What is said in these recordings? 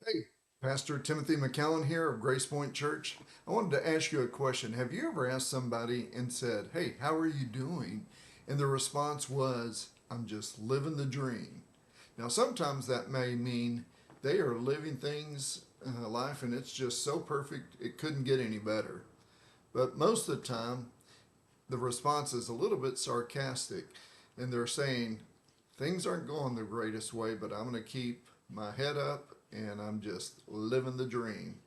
Hey, Pastor Timothy McCallan here of Grace Point Church. I wanted to ask you a question. Have you ever asked somebody and said, "Hey, how are you doing?" And the response was, "I'm just living the dream." Now, sometimes that may mean they are living things in life and it's just so perfect it couldn't get any better. But most of the time, the response is a little bit sarcastic and they're saying, things aren't going the greatest way, but I'm going to keep my head up and I'm just living the dream.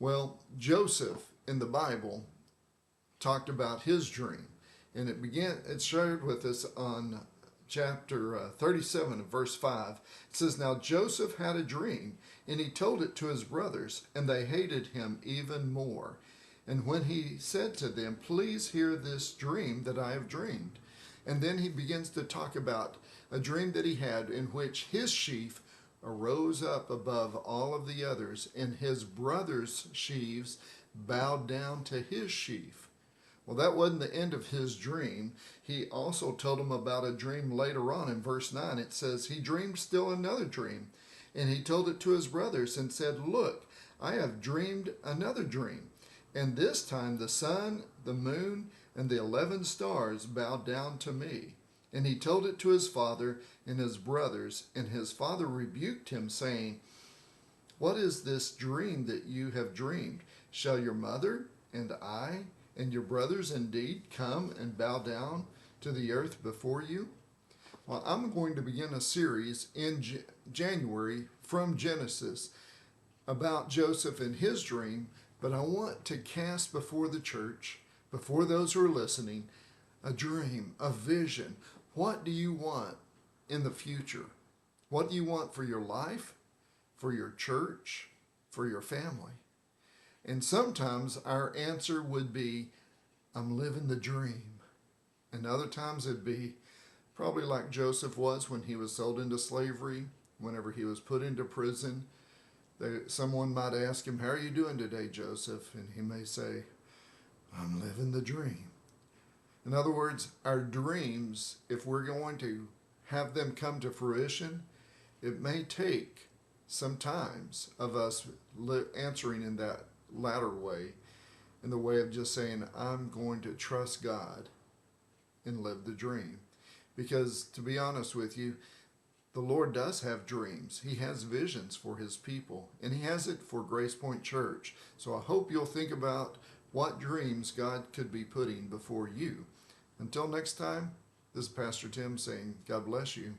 Well, Joseph in the Bible talked about his dream, and it's shared with us on chapter 37 of verse 5. It says, "Now Joseph had a dream, and he told it to his brothers, and they hated him even more. And when he said to them, 'Please hear this dream that I have dreamed.'" And then he begins to talk about a dream that he had in which his sheaf arose up above all of the others, and his brothers' sheaves bowed down to his sheaf. Well, that wasn't the end of his dream. He also told him about a dream later on in verse 9. It says, "He dreamed still another dream, and he told it to his brothers and said, 'Look, I have dreamed another dream. And this time the sun, the moon, and the 11 stars bowed down to me.' And he told it to his father and his brothers, and his father rebuked him, saying, 'What is this dream that you have dreamed? Shall your mother and I and your brothers indeed come and bow down to the earth before you?'" Well, I'm going to begin a series in January from Genesis about Joseph and his dream, but I want to cast before the church, before those who are listening, a dream, a vision. What do you want in the future? What do you want for your life, for your church, for your family? And sometimes our answer would be, "I'm living the dream." And other times it'd be probably like Joseph was when he was sold into slavery, whenever he was put into prison. Someone might ask him, "How are you doing today, Joseph?" And he may say, "I'm living the dream." In other words, our dreams, if we're going to have them come to fruition, it may take some times of us answering in that latter way, in the way of just saying, "I'm going to trust God and live the dream." Because to be honest with you, the Lord does have dreams. He has visions for His people, and He has it for Grace Point Church. So I hope you'll think about what dreams God could be putting before you. Until next time, this is Pastor Tim saying, God bless you.